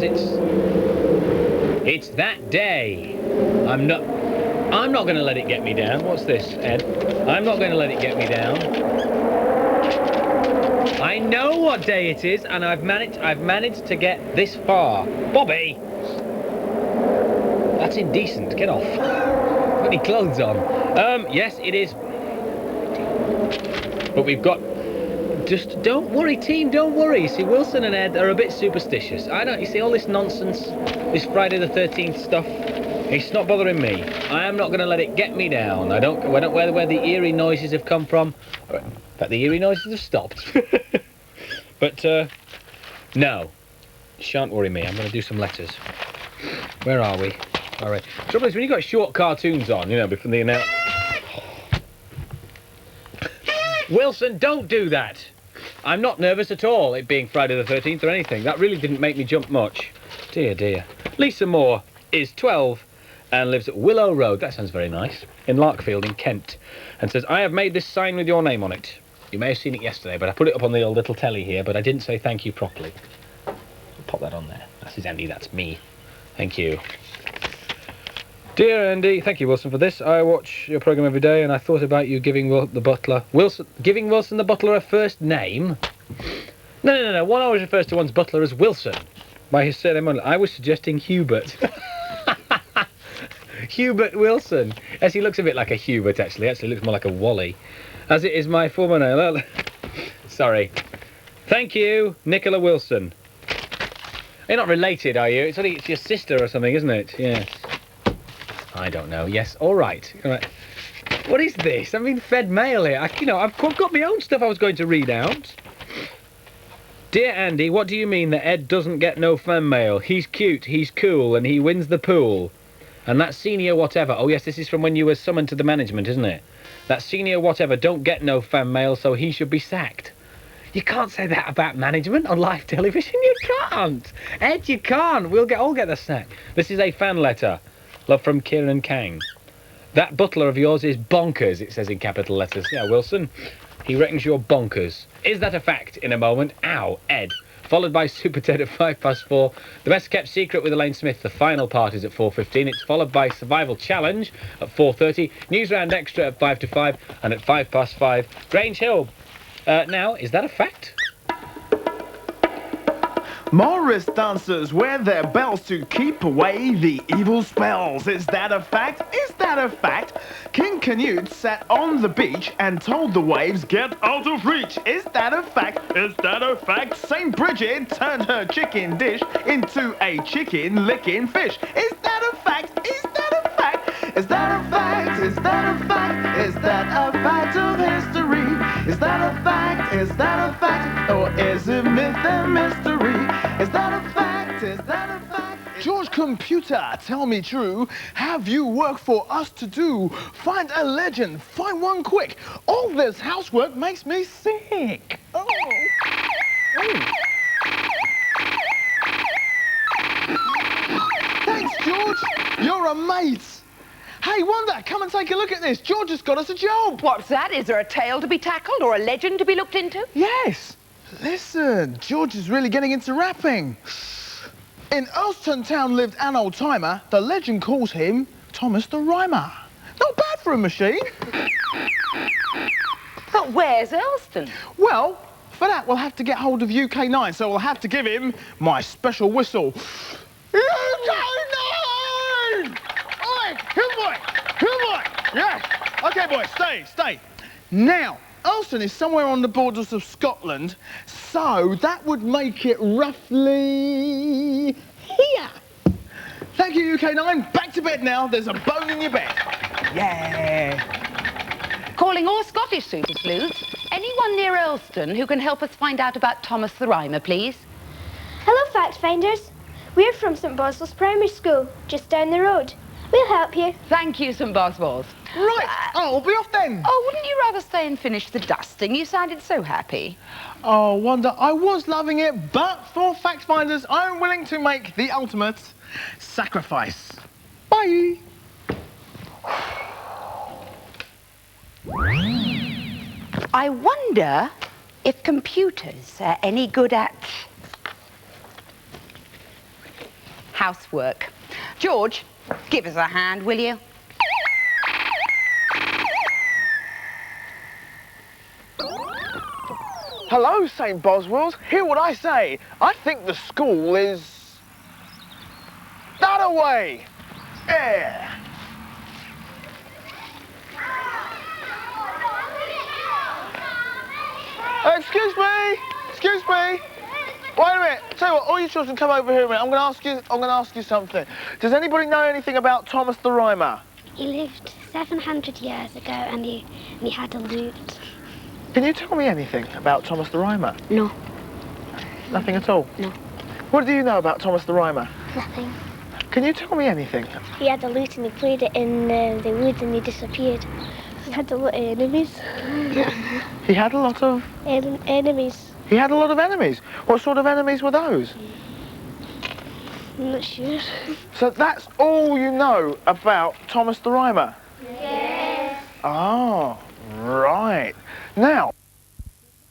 because it's that day. I'm not going to let it get me down. What's this, Ed? I'm not going to let it get me down. I know what day it is, and I've managed to get this far. Bobby! That's indecent. Get off. Got any clothes on? Yes, it is. But we've got... Just don't worry, team, don't worry. See, Wilson and Ed are a bit superstitious. You see, all this nonsense, this Friday the 13th stuff, it's not bothering me. I am not going to let it get me down. I don't know where the eerie noises have come from. In fact, the eerie noises have stopped. But, no. Shan't worry me. I'm going to do some letters. Where are we? All right. Trouble is, when you've got short cartoons on, you know, before the announcement... Wilson, don't do that! I'm not nervous at all, it being Friday the 13th or anything. That really didn't make me jump much. Dear, dear. Lisa Moore is 12 and lives at Willow Road. That sounds very nice. In Larkfield in Kent. And says, I have made this sign with your name on it. You may have seen it yesterday, but I put it up on the old little telly here, but I didn't say thank you properly. I'll pop that on there. That is Andy, that's me. Thank you. Dear Andy, thank you, Wilson, for this. I watch your programme every day, and I thought about you giving Wilson the butler a first name. No. One always refers to one's butler as Wilson by his surname only. I was suggesting Hubert. Hubert Wilson. Yes, he looks a bit like a Hubert, actually. Actually looks more like a Wally. As it is my former name. Sorry. Thank you, Nicola Wilson. You're not related, are you? It's your sister or something, isn't it? Yes. I don't know. Yes, all right. All right. What is this? I'm being fed mail here. I've got my own stuff I was going to read out. Dear Andy, what do you mean that Ed doesn't get no fan mail? He's cute, he's cool, and he wins the pool. And that senior whatever... Oh, yes, this is from when you were summoned to the management, isn't it? That senior whatever don't get no fan mail, so he should be sacked. You can't say that about management on live television. You can't. Ed, you can't. We'll all get the sack. This is a fan letter. Love from Kieran Kang. That butler of yours is bonkers, it says in capital letters. Yeah, Wilson, he reckons you're bonkers. Is that a fact? In a moment. Ow, Ed. Followed by Super Ted at 4:05. The best kept secret with Elaine Smith. The final part is at 4:15. It's followed by Survival Challenge at 4:30. News Round Extra at 5 to 5. And at 5:05, Grange Hill. Now, is that a fact? Morris dancers wear their bells to keep away the evil spells. Is that a fact? Is that a fact? King Canute sat on the beach and told the waves, get out of reach. Is that a fact? Is that a fact? St. Bridget turned her chicken dish into a chicken licking fish. Is that a fact? Is that a fact? Is that a fact? Is that a fact? Is that a fact of history? Is that a fact? Is that a fact? Or is it myth and mystery? Is that a fact? Is that a fact? George Computer, tell me true. Have you work for us to do? Find a legend. Find one quick. All this housework makes me sick. Oh. Thanks, George. You're a mate. Hey, Wanda, come and take a look at this. George has got us a job. What's that? Is there a tale to be tackled or a legend to be looked into? Yes. Listen, George is really getting into rapping. In Earlston Town lived an old-timer. The legend calls him Thomas the Rhymer. Not bad for a machine. But where's Earlston? Well, for that we'll have to get hold of UK9, so we'll have to give him my special whistle. UK9! Oi, good boy, good boy. Yeah. OK, boy, stay. Now, Earlston is somewhere on the borders of Scotland, so that would make it roughly here. Thank you, UK9. Back to bed now. There's a bone in your bed. Yeah. Calling all Scottish Super Sleuths. Anyone near Earlston who can help us find out about Thomas the Rhymer, please? Hello, Fact Finders. We're from St Boswell's Primary School, just down the road. We'll help you. Thank you, St Boswell's. Right, I'll be off then. Oh, wouldn't you rather stay and finish the dusting? You sounded so happy. Oh, Wanda, I was loving it, but for Fact Finders, I'm willing to make the ultimate sacrifice. Bye. I wonder if computers are any good at... housework. George, give us a hand, will you? Hello, St. Boswell's. Hear what I say. I think the school is... that away. Yeah. Excuse me. Excuse me. Wait a minute. Tell you what, all you children come over here a minute. I'm going to ask you something. Does anybody know anything about Thomas the Rhymer? He lived 700 years ago and he had a lute. Can you tell me anything about Thomas the Rhymer? No. Nothing at all? No. What do you know about Thomas the Rhymer? Nothing. Can you tell me anything? He had a lute and he played it in the woods and he disappeared. He had a lot of enemies. He had a lot of... enemies. He had a lot of enemies. What sort of enemies were those? I'm not sure. So that's all you know about Thomas the Rhymer? Yes. Oh, right. Now,